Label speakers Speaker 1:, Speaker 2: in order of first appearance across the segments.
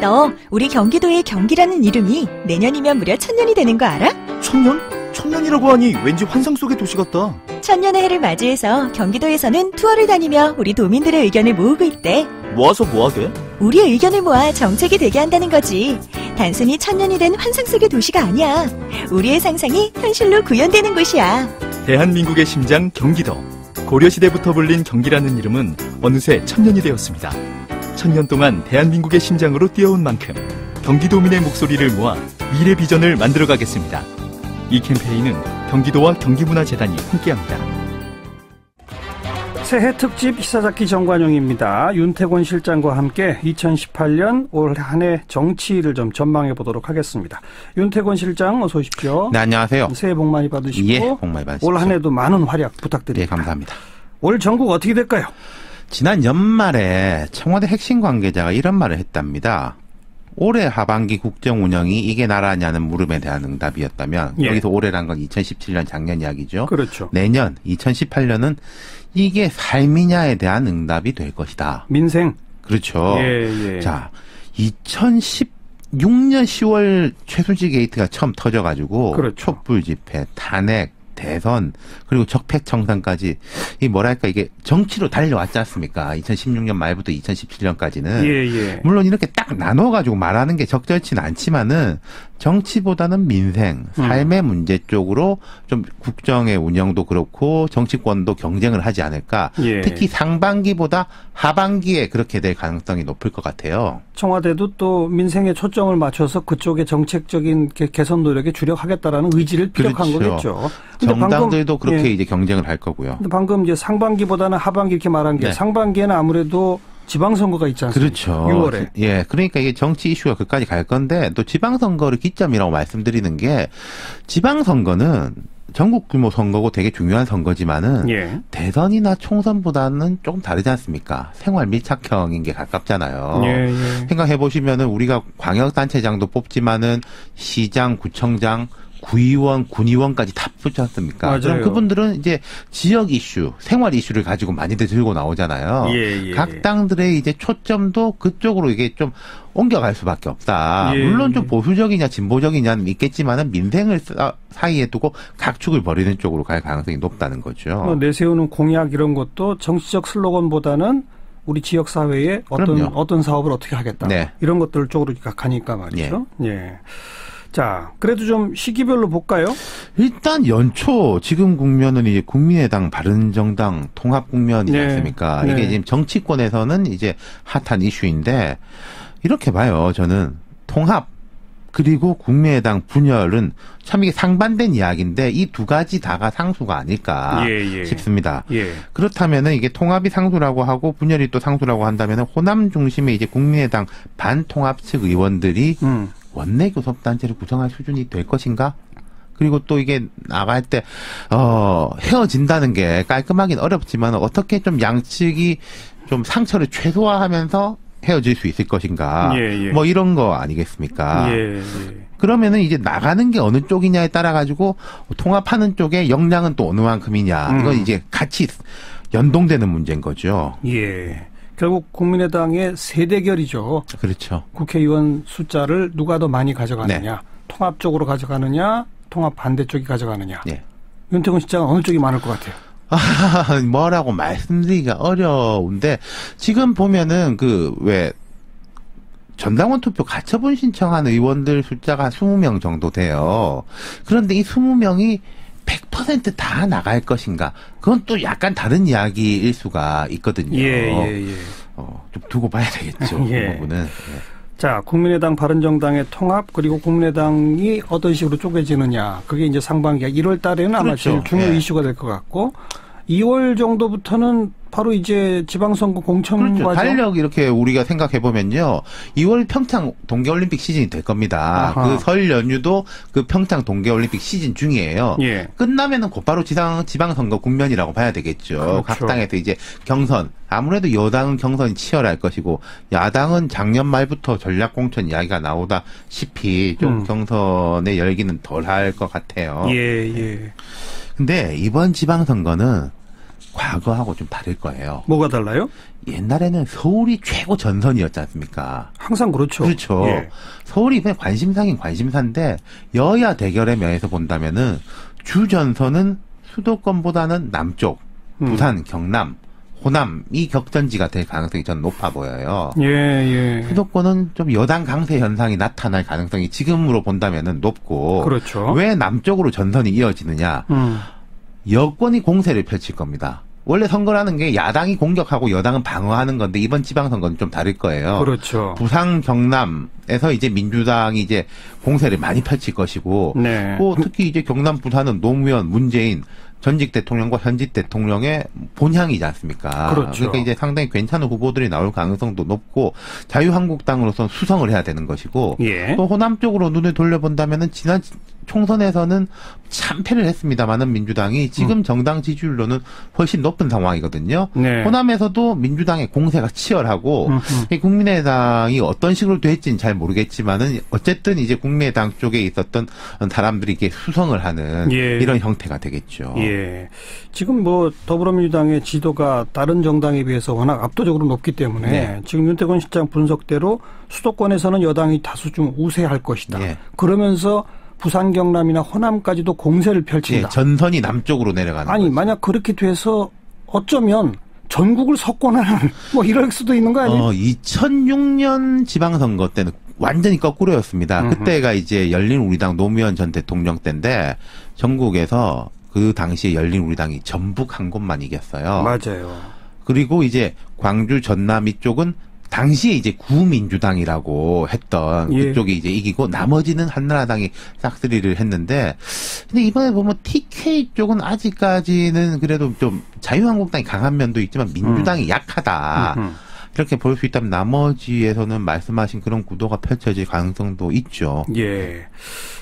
Speaker 1: 너 우리 경기도의 경기라는 이름이 내년이면 무려 1000년이 되는 거 알아?
Speaker 2: 1000년? 1000년이라고 하니 왠지 환상 속의 도시 같다.
Speaker 1: 1000년의 해를 맞이해서 경기도에서는 투어를 다니며 우리 도민들의 의견을 모으고 있대.
Speaker 2: 모아서 뭐하게?
Speaker 1: 우리의 의견을 모아 정책이 되게 한다는 거지. 단순히 1000년이 된 환상 속의 도시가 아니야. 우리의 상상이 현실로 구현되는 곳이야.
Speaker 2: 대한민국의 심장 경기도. 고려시대부터 불린 경기라는 이름은 어느새 1000년이 되었습니다. 1000년 동안 대한민국의 심장으로 뛰어온 만큼 경기도민의 목소리를 모아 미래 비전을 만들어가겠습니다. 이 캠페인은 경기도와 경기문화재단이 함께합니다.
Speaker 3: 새해 특집 시사잡기 정관용입니다. 윤태권 실장과 함께 2018년 올 한 해 정치를 좀 전망해 보도록 하겠습니다. 윤태권 실장 어서 오십시오.
Speaker 4: 네, 안녕하세요.
Speaker 3: 새해 복 많이 받으시고
Speaker 4: 예, 복 많이 받으십시오.
Speaker 3: 올 한 해도 많은 활약 부탁드립니다.
Speaker 4: 예, 감사합니다.
Speaker 3: 올 전국 어떻게 될까요?
Speaker 4: 지난 연말에 청와대 핵심 관계자가 이런 말을 했답니다. 올해 하반기 국정 운영이 이게 나라냐는 물음에 대한 응답이었다면
Speaker 3: 예.
Speaker 4: 여기서 올해란 건 2017년 작년 이야기죠.
Speaker 3: 그렇죠.
Speaker 4: 내년 2018년은 이게 삶이냐에 대한 응답이 될 것이다.
Speaker 3: 민생.
Speaker 4: 그렇죠.
Speaker 3: 예.
Speaker 4: 자, 2016년 10월 최순실 게이트가 처음 터져가지고
Speaker 3: 그렇죠.
Speaker 4: 촛불 집회, 탄핵, 대선 그리고 적폐청산까지 이 뭐랄까 이게 정치로 달려왔지 않습니까? 2016년 말부터 2017년까지는
Speaker 3: 예.
Speaker 4: 물론 이렇게 딱 나눠가지고 말하는 게 적절치는 않지만은 정치보다는 민생, 삶의 문제 쪽으로 좀 국정의 운영도 그렇고 정치권도 경쟁을 하지 않을까.
Speaker 3: 예.
Speaker 4: 특히 상반기보다 하반기에 그렇게 될 가능성이 높을 것 같아요.
Speaker 3: 청와대도 또 민생에 초점을 맞춰서 그쪽의 정책적인 개선 노력에 주력하겠다라는 의지를 피력한
Speaker 4: 그렇죠.
Speaker 3: 거겠죠.
Speaker 4: 정당들도 그렇게
Speaker 3: 예.
Speaker 4: 이제 경쟁을 할 거고요.
Speaker 3: 근데 방금 이제 상반기보다는 하반기 이렇게 말한 게
Speaker 4: 네.
Speaker 3: 상반기에는 아무래도 지방선거가 있지 않습니까?
Speaker 4: 그렇죠.
Speaker 3: 6월에.
Speaker 4: 예. 그러니까 이게 정치 이슈가 그까지 갈 건데 또 지방선거를 기점이라고 말씀드리는 게 지방선거는 전국 규모 선거고 되게 중요한 선거지만은
Speaker 3: 예.
Speaker 4: 대선이나 총선보다는 조금 다르지 않습니까? 생활 밀착형인 게 가깝잖아요.
Speaker 3: 예.
Speaker 4: 생각해 보시면은 우리가 광역단체장도 뽑지만은 시장, 구청장, 구의원, 군의원까지 다 뽑지 않습니까?
Speaker 3: 맞아요.
Speaker 4: 그럼 그분들은 이제 지역 이슈, 생활 이슈를 가지고 많이들 들고 나오잖아요.
Speaker 3: 예.
Speaker 4: 각 당들의 이제 초점도 그쪽으로 이게 좀 옮겨갈 수밖에 없다.
Speaker 3: 예.
Speaker 4: 물론 좀 보수적이냐 진보적이냐는 있겠지만은 민생을 사이에 두고 각축을 벌이는 쪽으로 갈 가능성이 높다는 거죠.
Speaker 3: 내세우는 공약 이런 것도 정치적 슬로건보다는 우리 지역 사회에 어떤 사업을 어떻게 하겠다.
Speaker 4: 네.
Speaker 3: 이런 것들 쪽으로 가니까 말이죠. 예. 자, 그래도 좀 시기별로 볼까요?
Speaker 4: 일단 연초 지금 국면은 이제 국민의당, 바른정당 통합 국면이지
Speaker 3: 네.
Speaker 4: 않습니까?
Speaker 3: 네.
Speaker 4: 이게 지금 정치권에서는 이제 핫한 이슈인데 이렇게 봐요. 저는 통합 그리고 국민의당 분열은 참 이게 상반된 이야기인데 이 두 가지 다가 상수가 아닐까 싶습니다.
Speaker 3: 예.
Speaker 4: 그렇다면은 이게 통합이 상수라고 하고 분열이 또 상수라고 한다면은 호남 중심의 이제 국민의당 반통합 측 의원들이 원내 교섭단체를 구성할 수준이 될 것인가? 그리고 또 이게 나갈 때 헤어진다는 게 깔끔하긴 어렵지만 어떻게 좀 양측이 좀 상처를 최소화하면서 헤어질 수 있을 것인가? 뭐 이런 거 아니겠습니까? 그러면은 이제 나가는 게 어느 쪽이냐에 따라 가지고 통합하는 쪽의 역량은 또 어느 만큼이냐? 이건 이제 같이 연동되는 문제인 거죠.
Speaker 3: 예. 결국 국민의당의 세대결이죠.
Speaker 4: 그렇죠.
Speaker 3: 국회의원 숫자를 누가 더 많이 가져가느냐.
Speaker 4: 네.
Speaker 3: 통합 쪽으로 가져가느냐. 통합 반대 쪽이 가져가느냐.
Speaker 4: 네.
Speaker 3: 윤태권 실장은 어느 쪽이 많을 것 같아요?
Speaker 4: 뭐라고 말씀드리기가 어려운데 지금 보면은 왜 전당원 투표 가처분 신청한 의원들 숫자가 한 20명 정도 돼요. 그런데 이 20명이 100% 다 나갈 것인가? 그건 또 약간 다른 이야기일 수가 있거든요. 좀 두고 봐야 되겠죠. 그 부분은.
Speaker 3: 자, 국민의당, 바른정당의 통합 그리고 국민의당이 어떤 식으로 쪼개지느냐. 그게 이제 상반기 1월 달에는 아마 제일 중요 이슈가 될 것 같고 2월 정도부터는 바로 이제 지방선거 공천
Speaker 4: 그렇죠.
Speaker 3: 과정.
Speaker 4: 달력 이렇게 우리가 생각해 보면요. 2월 평창 동계올림픽 시즌이 될 겁니다.
Speaker 3: 아하.
Speaker 4: 그 설 연휴도 그 평창 동계올림픽 시즌 중이에요. 끝나면은 곧바로 지방선거 국면이라고 봐야 되겠죠.
Speaker 3: 그렇죠.
Speaker 4: 각 당에서 이제 경선. 아무래도 여당은 경선이 치열할 것이고 야당은 작년 말부터 전략공천 이야기가 나오다시피 좀 경선의 열기는 덜할 것 같아요. 근데 이번 지방선거는 과거하고 좀 다를 거예요.
Speaker 3: 뭐가 달라요?
Speaker 4: 옛날에는 서울이 최고 전선이었지 않습니까?
Speaker 3: 항상 그렇죠.
Speaker 4: 그렇죠. 예. 서울이 그냥 관심사긴 관심사인데 여야 대결의 면에서 본다면은 주 전선은 수도권보다는 남쪽, 부산, 경남, 호남이 격전지가 될 가능성이 저는 높아 보여요.
Speaker 3: 예.
Speaker 4: 수도권은 좀 여당 강세 현상이 나타날 가능성이 지금으로 본다면은 높고.
Speaker 3: 그렇죠.
Speaker 4: 왜 남쪽으로 전선이 이어지느냐? 여권이 공세를 펼칠 겁니다. 원래 선거라는 게 야당이 공격하고 여당은 방어하는 건데 이번 지방선거는 좀 다를 거예요.
Speaker 3: 그렇죠.
Speaker 4: 부산, 경남에서 이제 민주당이 이제 공세를 많이 펼칠 것이고,
Speaker 3: 네.
Speaker 4: 또 특히 이제 경남, 부산은 노무현, 문재인 전직 대통령과 현직 대통령의 본향이지 않습니까?
Speaker 3: 그렇죠.
Speaker 4: 그러니까 이제 상당히 괜찮은 후보들이 나올 가능성도 높고 자유한국당으로서는 수성을 해야 되는 것이고,
Speaker 3: 예.
Speaker 4: 또 호남 쪽으로 눈을 돌려본다면은 지난 총선에서는 참패를 했습니다만은 민주당이 지금 정당 지지율로는 훨씬 높은 상황이거든요.
Speaker 3: 네.
Speaker 4: 호남에서도 민주당의 공세가 치열하고 국민의당이 어떤 식으로 될지는 잘 모르겠지만은 어쨌든 이제 국민의당 쪽에 있었던 사람들이 이게 수성을 하는
Speaker 3: 예.
Speaker 4: 이런 형태가 되겠죠.
Speaker 3: 예. 지금 뭐 더불어민주당의 지도가 다른 정당에 비해서 워낙 압도적으로 높기 때문에
Speaker 4: 네.
Speaker 3: 지금 윤태권 실장 분석대로 수도권에서는 여당이 다수 좀 우세할 것이다.
Speaker 4: 예.
Speaker 3: 그러면서 부산, 경남이나 호남까지도 공세를 펼친다.
Speaker 4: 예, 전선이 남쪽으로 내려가는
Speaker 3: 아니
Speaker 4: 거죠.
Speaker 3: 만약 그렇게 돼서 어쩌면 전국을 석권하는 뭐 이럴 수도 있는 거 아니에요?
Speaker 4: 2006년 지방선거 때는 완전히 거꾸로였습니다. 그때가 이제 열린우리당 노무현 전 대통령 때인데 전국에서 그 당시에 열린우리당이 전북 한 곳만 이겼어요.
Speaker 3: 맞아요.
Speaker 4: 그리고 이제 광주, 전남 이쪽은 당시에 이제 구민주당이라고 했던
Speaker 3: 예.
Speaker 4: 그쪽이 이제 이기고 나머지는 한나라당이 싹쓸이를 했는데, 근데 이번에 보면 TK 쪽은 아직까지는 그래도 좀 자유한국당이 강한 면도 있지만 민주당이 약하다. 이렇게 볼 수 있다면 나머지에서는 말씀하신 그런 구도가 펼쳐질 가능성도 있죠.
Speaker 3: 예.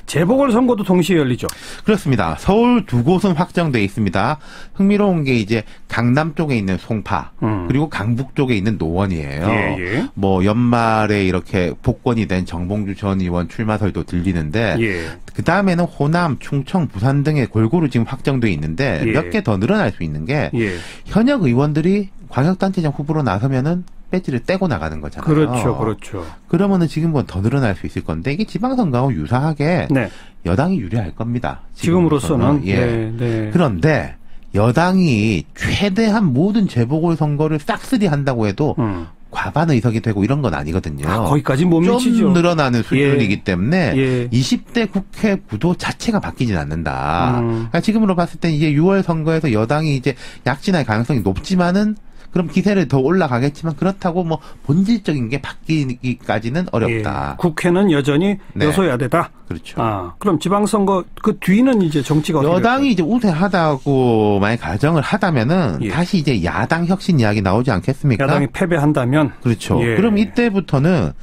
Speaker 3: 재보궐선거도 동시에 열리죠.
Speaker 4: 그렇습니다. 서울 두 곳은 확정돼 있습니다. 흥미로운 게 이제 강남 쪽에 있는 송파 그리고 강북 쪽에 있는 노원이에요.
Speaker 3: 예.
Speaker 4: 뭐 연말에 이렇게 복권이 된 정봉주 전 의원 출마설도 들리는데
Speaker 3: 예.
Speaker 4: 그 다음에는 호남, 충청, 부산 등에 골고루 지금 확정돼 있는데
Speaker 3: 예.
Speaker 4: 몇 개 더 늘어날 수 있는 게
Speaker 3: 예.
Speaker 4: 현역 의원들이 광역단체장 후보로 나서면은 배지를 떼고 나가는 거잖아요.
Speaker 3: 그렇죠.
Speaker 4: 그러면은 지금보다 더 늘어날 수 있을 건데 이게 지방선거하고 유사하게
Speaker 3: 네.
Speaker 4: 여당이 유리할 겁니다.
Speaker 3: 지금으로서는.
Speaker 4: 예.
Speaker 3: 네.
Speaker 4: 그런데 여당이 최대한 모든 재보궐선거를 싹쓸이 한다고 해도 과반 의석이 되고 이런 건 아니거든요.
Speaker 3: 거기까지 못
Speaker 4: 좀
Speaker 3: 미치죠.
Speaker 4: 늘어나는 수준이기
Speaker 3: 예.
Speaker 4: 때문에
Speaker 3: 예.
Speaker 4: 20대 국회 구도 자체가 바뀌진 않는다. 그러니까 지금으로 봤을 때 이제 6월 선거에서 여당이 이제 약진할 가능성이 높지만은 그럼 기세를 더 올라가겠지만 그렇다고 뭐 본질적인 게 바뀌기까지는 어렵다.
Speaker 3: 예. 국회는 여전히
Speaker 4: 네.
Speaker 3: 여소야대다.
Speaker 4: 그렇죠.
Speaker 3: 그럼 지방선거 그 뒤는 이제 정치가 어떻게
Speaker 4: 여당이 이제 우세하다고 만약 가정을 하다면은
Speaker 3: 예.
Speaker 4: 다시 이제 야당 혁신 이야기 나오지 않겠습니까?
Speaker 3: 야당이 패배한다면
Speaker 4: 그렇죠.
Speaker 3: 예.
Speaker 4: 그럼 이때부터는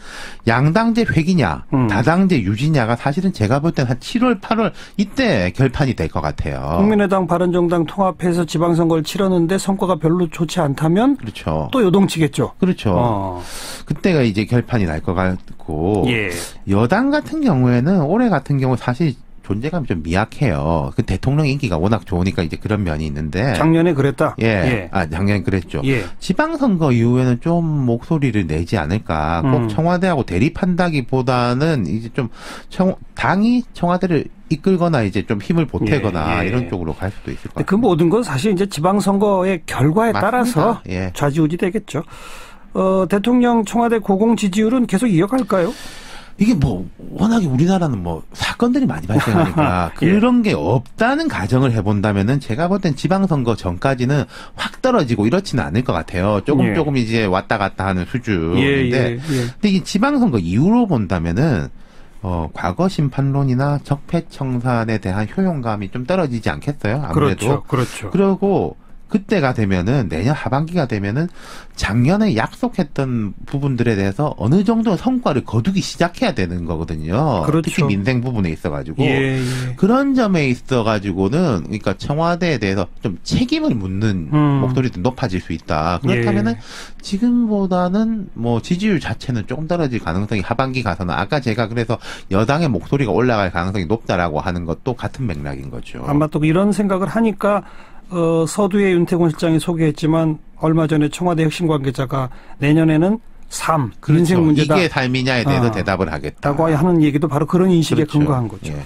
Speaker 4: 양당제 회기냐, 다당제 유지냐가 사실은 제가 볼 때는 한 7월, 8월 이때 결판이 될 것 같아요.
Speaker 3: 국민의당, 바른정당 통합해서 지방선거를 치렀는데 성과가 별로 좋지 않다면
Speaker 4: 그렇죠.
Speaker 3: 또 요동치겠죠.
Speaker 4: 그렇죠. 그때가 이제 결판이 날 것 같고
Speaker 3: 예.
Speaker 4: 여당 같은 경우에는 올해 같은 경우 사실 존재감이 좀 미약해요. 그 대통령 인기가 워낙 좋으니까 이제 그런 면이 있는데.
Speaker 3: 작년에 그랬다.
Speaker 4: 예. 작년에 그랬죠.
Speaker 3: 예.
Speaker 4: 지방선거 이후에는 좀 목소리를 내지 않을까. 꼭 청와대하고 대립한다기보다는 이제 좀 당이 청와대를 이끌거나 이제 좀 힘을 보태거나
Speaker 3: 예.
Speaker 4: 이런 쪽으로 갈 수도 있을 것 같아요.
Speaker 3: 그 모든 건 사실 이제 지방선거의 결과에
Speaker 4: 맞습니다.
Speaker 3: 따라서
Speaker 4: 예.
Speaker 3: 좌지우지 되겠죠. 대통령 청와대 고공 지지율은 계속 이어갈까요?
Speaker 4: 이게 뭐 워낙에 우리나라는 뭐 사건들이 많이 발생하니까 그런 게 없다는 가정을 해본다면은 제가 볼 땐 지방선거 전까지는 확 떨어지고 이렇지는 않을 것 같아요. 조금 이제 왔다 갔다 하는 수준인데 근데 이 지방선거 이후로 본다면은 과거 심판론이나 적폐청산에 대한 효용감이 좀 떨어지지 않겠어요? 아무래도.
Speaker 3: 그렇죠.
Speaker 4: 그리고 그때가 되면은 내년 하반기가 되면은 작년에 약속했던 부분들에 대해서 어느 정도 성과를 거두기 시작해야 되는 거거든요.
Speaker 3: 그렇죠.
Speaker 4: 특히 민생 부분에 있어가지고
Speaker 3: 예.
Speaker 4: 그런 점에 있어가지고는 그러니까 청와대에 대해서 좀 책임을 묻는 목소리도 높아질 수 있다. 그렇다면은 지금보다는 뭐 지지율 자체는 조금 떨어질 가능성이 하반기 가서는 아까 제가 그래서 여당의 목소리가 올라갈 가능성이 높다라고 하는 것도 같은 맥락인 거죠.
Speaker 3: 아마 또 이런 생각을 하니까 서두에 윤태곤 실장이 소개했지만 얼마 전에 청와대 핵심 관계자가 내년에는 삶,
Speaker 4: 그렇죠.
Speaker 3: 인생 문제다.
Speaker 4: 이게 삶이냐에 대해서 대답을 하겠다.
Speaker 3: 라고 하는 얘기도 바로 그런 인식에
Speaker 4: 그렇죠.
Speaker 3: 근거한 거죠.
Speaker 4: 예.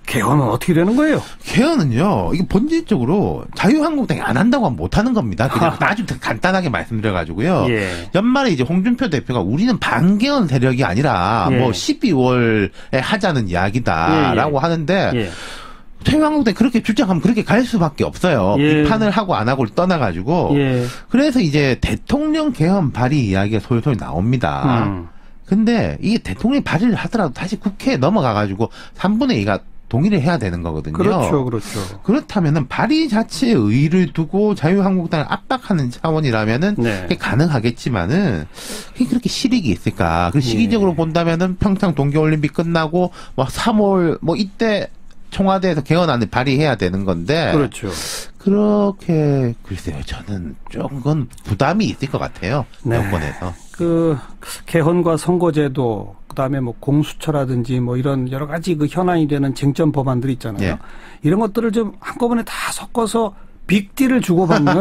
Speaker 3: 개헌은 어떻게 되는 거예요?
Speaker 4: 개헌은요, 이게 본질적으로 자유한국당이 안 한다고 하면 못 하는 겁니다. 그냥 아주 간단하게 말씀드려가지고요.
Speaker 3: 예.
Speaker 4: 연말에 이제 홍준표 대표가 우리는 반개헌 세력이 아니라
Speaker 3: 예.
Speaker 4: 뭐 12월에 하자는 이야기다라고 하는데
Speaker 3: 예.
Speaker 4: 자유한국당이 그렇게 주장하면 그렇게 갈 수밖에 없어요.
Speaker 3: 예.
Speaker 4: 비판을 하고 안 하고를 떠나가지고.
Speaker 3: 예.
Speaker 4: 그래서 이제 대통령 개헌 발의 이야기가 솔솔 나옵니다. 근데 이게 대통령이 발의를 하더라도 다시 국회에 넘어가가지고 3분의 2가 동의를 해야 되는 거거든요.
Speaker 3: 그렇죠, 그렇죠.
Speaker 4: 그렇다면은 발의 자체의 의의를 두고 자유한국당을 압박하는 차원이라면은
Speaker 3: 네.
Speaker 4: 그게 가능하겠지만은 그게 그렇게 실익이 있을까? 그 시기적으로 본다면은 평창 동계올림픽 끝나고 막 3월 뭐 이때 청와대에서 개헌안을 발의해야 되는 건데.
Speaker 3: 그렇죠.
Speaker 4: 그렇게 글쎄요, 저는 조금 부담이 있을 것 같아요.
Speaker 3: 네.
Speaker 4: 여권에서.
Speaker 3: 그 개헌과 선거제도 그다음에 뭐 공수처라든지 뭐 이런 여러 가지 그 현안이 되는 쟁점 법안들이 있잖아요.
Speaker 4: 예.
Speaker 3: 이런 것들을 좀 한꺼번에 다 섞어서 빅딜을 주고받는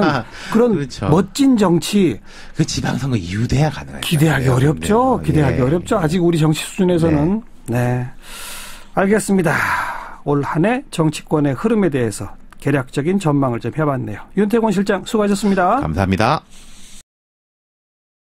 Speaker 3: 그런
Speaker 4: 그렇죠.
Speaker 3: 멋진 정치
Speaker 4: 그 지방선거 이후 돼야 가능해요.
Speaker 3: 기대하기 어렵죠. 기대하기
Speaker 4: 예.
Speaker 3: 어렵죠. 아직 우리 정치 수준에서는. 네. 알겠습니다. 올 한 해 정치권의 흐름에 대해서 개략적인 전망을 좀 해봤네요. 윤태곤 실장 수고하셨습니다.
Speaker 4: 감사합니다.